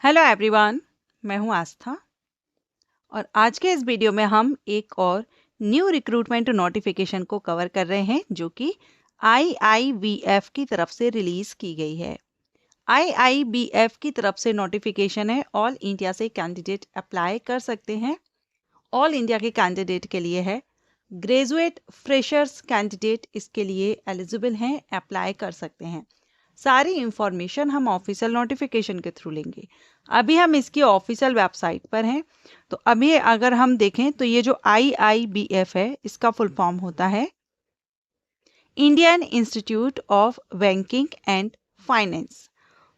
Hello everyone, मैं हूं आस्था और आज के इस वीडियो में हम एक और न्यू रिक्रूटमेंट नोटिफिकेशन को कवर कर रहे हैं जो कि IIBF की तरफ से रिलीज की गई है। IIBF की तरफ से नोटिफिकेशन है, ऑल इंडिया से कैंडिडेट अप्लाई कर सकते हैं। ऑल इंडिया के कैंडिडेट के लिए है, ग्रेजुएट फ्रेशर्स कैंडिडेट इसके लिए एलिजिबल हैं, अप्लाई कर सकते हैं। सारी इंफॉर्मेशन हम ऑफिशियल नोटिफिकेशन के थ्रू लेंगे। अभी हम इसकी ऑफिशियल वेबसाइट पर हैं, तो अभी अगर हम देखें तो ये जो IIBF है इसका फुल फॉर्म होता है Indian institute of banking and finance.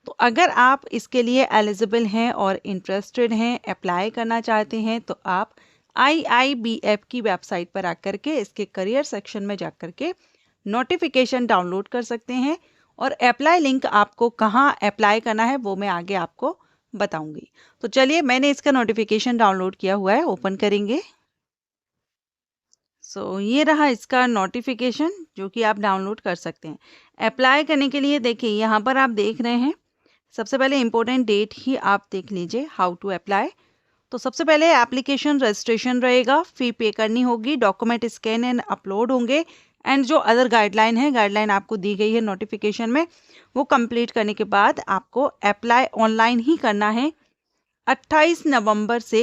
तो अगर आप इसके लिए एलिजिबल हैं और इंटरेस्टेड हैं, अप्लाई करना चाहते हैं, तो आप IIBF की वेबसाइट पर आकर के इसके करियर सेक्शन में जाकर के नोटिफिकेशन डाउनलोड कर सकते हैं और अप्लाई लिंक आपको कहाँ अप्लाई करना है वो मैं आगे आपको बताऊंगी। तो चलिए, मैंने इसका नोटिफिकेशन डाउनलोड किया हुआ है, ओपन करेंगे। ये रहा इसका नोटिफिकेशन जो कि आप डाउनलोड कर सकते हैं। अप्लाई करने के लिए देखिए यहाँ पर आप देख रहे हैं, सबसे पहले इम्पोर्टेंट डेट ही आप देख लीजिए, हाउ टू अप्लाई। तो सबसे पहले एप्लीकेशन रजिस्ट्रेशन रहेगा, फी पे करनी होगी, डॉक्यूमेंट स्कैन एंड अपलोड होंगे एंड जो अदर गाइडलाइन आपको दी गई है नोटिफिकेशन में, वो कंप्लीट करने के बाद आपको अप्लाई ऑनलाइन ही करना है। 28 नवंबर से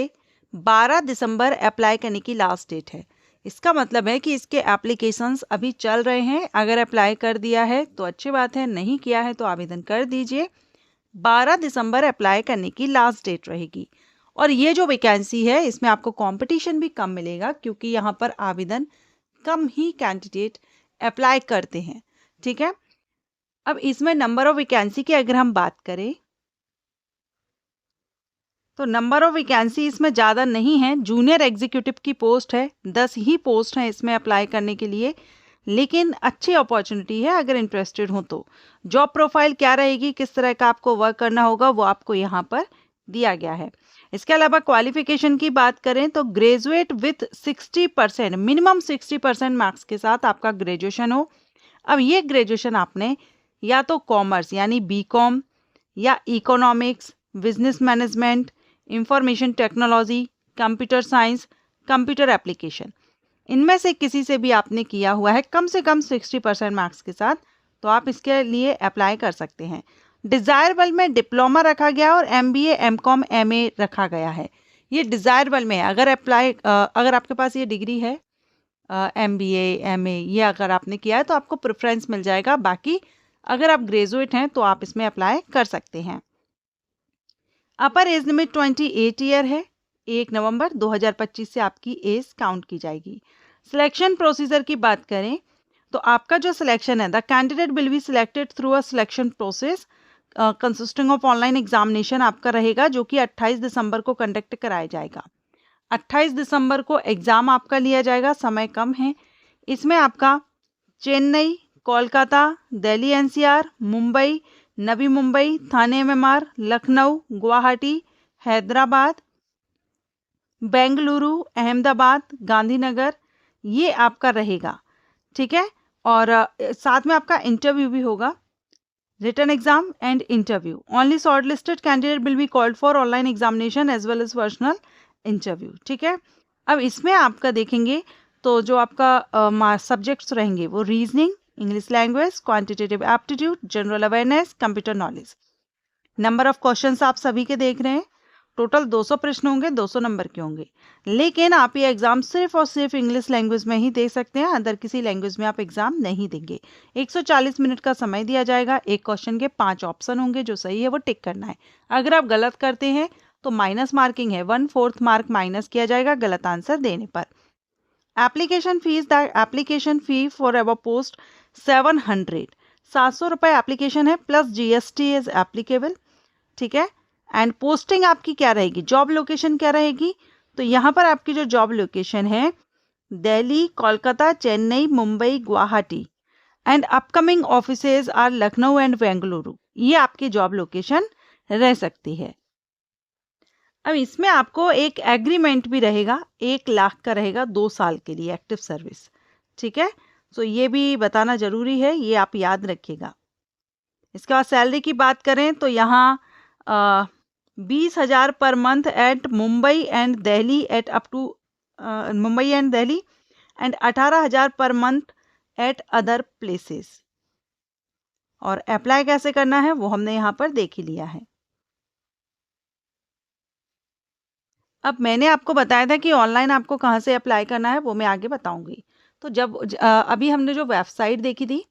12 दिसंबर अप्लाई करने की लास्ट डेट है। इसका मतलब है कि इसके एप्लीकेशंस अभी चल रहे हैं। अगर अप्लाई कर दिया है तो अच्छी बात है, नहीं किया है तो आवेदन कर दीजिए। 12 दिसंबर अप्लाई करने की लास्ट डेट रहेगी। और ये जो वैकेंसी है इसमें आपको कंपटीशन भी कम मिलेगा क्योंकि यहाँ पर आवेदन कम ही कैंडिडेट अप्लाई करते हैं। ठीक है, अब इसमें नंबर ऑफ वैकेंसी की अगर हम बात करें तो नंबर ऑफ वैकेंसी इसमें ज़्यादा नहीं है। जूनियर एग्जीक्यूटिव की पोस्ट है, 10 ही पोस्ट हैं इसमें अप्लाई करने के लिए, लेकिन अच्छी अपॉर्चुनिटी है अगर इंटरेस्टेड हो तो। जॉब प्रोफाइल क्या रहेगी, किस तरह का आपको वर्क करना होगा, वो आपको यहाँ पर दिया गया है। इसके अलावा क्वालिफिकेशन की बात करें तो ग्रेजुएट विथ 60%, मिनिमम 60% मार्क्स के साथ आपका ग्रेजुएशन हो। अब ये ग्रेजुएशन आपने या तो कॉमर्स यानी BCom या economics, business management, information technology, computer science, computer application, इनमें से किसी से भी आपने किया हुआ है कम से कम 60% मार्क्स के साथ, तो आप इसके लिए अप्लाई कर सकते हैं। डिज़ायरेबल में डिप्लोमा रखा गया और MBA MCom MA रखा गया है। ये डिज़ायरेबल में है। अगर आपके पास ये डिग्री है MBA MA, ये अगर आपने किया है तो आपको प्रेफरेंस मिल जाएगा। बाकी अगर आप ग्रेजुएट हैं तो आप इसमें अप्लाई कर सकते हैं। अपर एज लिमिट 28 ईयर है। 1 नवंबर 2025 से आपकी एज काउंट की जाएगी। सिलेक्शन प्रोसीजर की बात करें तो आपका जो सिलेक्शन है, the candidate will be selected through a selection process consisting of online examination आपका रहेगा जो कि 28 दिसंबर को कंडक्ट कराया जाएगा। 28 दिसंबर को एग्ज़ाम आपका लिया जाएगा, समय कम है। इसमें आपका चेन्नई, कोलकाता, दिल्ली NCR, मुंबई, नवी मुंबई, थाने MMR, लखनऊ, गुवाहाटी, हैदराबाद, बेंगलुरु, अहमदाबाद, गांधीनगर, ये आपका रहेगा। ठीक है, और साथ में आपका इंटरव्यू भी होगा, written exam and interview. Only short listed candidate will be called for online examination as well as personal interview. ठीक है, अब इसमें आपका देखेंगे तो जो आपका सब्जेक्ट्स रहेंगे वो reasoning, English language, quantitative aptitude, general awareness, computer knowledge. Number of questions आप सभी के देख रहे हैं, टोटल 200 प्रश्न होंगे, 200 नंबर के होंगे। लेकिन आप ये एग्जाम सिर्फ और सिर्फ इंग्लिश लैंग्वेज में ही दे सकते हैं, अदर किसी लैंग्वेज में आप एग्जाम नहीं देंगे। 140 मिनट का समय दिया जाएगा। एक क्वेश्चन के 5 ऑप्शन होंगे, जो सही है वो टिक करना है। अगर आप गलत करते हैं तो माइनस मार्किंग है, 1/4 मार्क माइनस किया जाएगा गलत आंसर देने पर। Application fees, the application fee for our post 700 रुपये एप्लीकेशन है, प्लस GST इज एप्लीकेबल। ठीक है, एंड पोस्टिंग आपकी क्या रहेगी, जॉब लोकेशन क्या रहेगी, तो यहाँ पर आपकी जो जॉब लोकेशन है Delhi, Kolkata, Chennai, Mumbai, Guwahati, and upcoming offices are Lucknow and Bengaluru, ये आपकी जॉब लोकेशन रह सकती है। अब इसमें आपको एक एग्रीमेंट भी रहेगा, 1 लाख का रहेगा 2 साल के लिए एक्टिव सर्विस। ठीक है, तो ये भी बताना जरूरी है, ये आप याद रखिएगा। इसके बाद सैलरी की बात करें तो यहाँ 20,000 per month at Mumbai and Delhi at up to Mumbai and Delhi and 18,000 per month at other places. और अप्लाई कैसे करना है वो हमने यहाँ पर देख ही लिया है। अब मैंने आपको बताया था कि ऑनलाइन आपको कहाँ से अप्लाई करना है वो मैं आगे बताऊंगी। तो अभी हमने जो वेबसाइट देखी थी,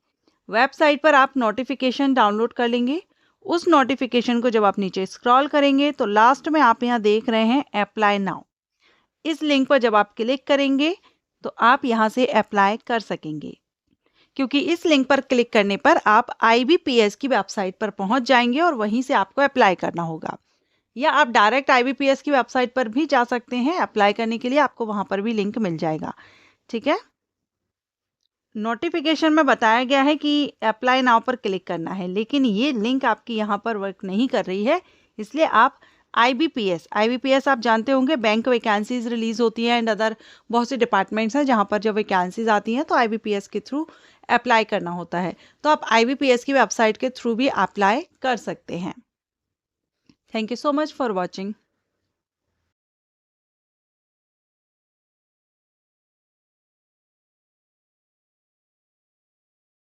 वेबसाइट पर आप नोटिफिकेशन डाउनलोड कर लेंगे। उस नोटिफिकेशन को जब आप नीचे स्क्रॉल करेंगे तो लास्ट में आप यहाँ देख रहे हैं अप्लाई नाउ। इस लिंक पर जब आप क्लिक करेंगे तो आप यहाँ से अप्लाई कर सकेंगे, क्योंकि इस लिंक पर क्लिक करने पर आप IBPS की वेबसाइट पर पहुंच जाएंगे और वहीं से आपको अप्लाई करना होगा। या आप डायरेक्ट IBPS की वेबसाइट पर भी जा सकते हैं अप्लाई करने के लिए, आपको वहां पर भी लिंक मिल जाएगा। ठीक है, नोटिफिकेशन में बताया गया है कि अप्लाई नाउ पर क्लिक करना है, लेकिन ये लिंक आपकी यहाँ पर वर्क नहीं कर रही है, इसलिए आप IBPS आप जानते होंगे, बैंक वैकेंसीज रिलीज होती हैं एंड अदर बहुत से डिपार्टमेंट्स हैं जहाँ पर जब वैकेंसीज आती हैं तो IBPS के थ्रू अप्लाई करना होता है। तो आप IBPS की वेबसाइट के थ्रू भी अप्लाई कर सकते हैं। Thank you so much for watching.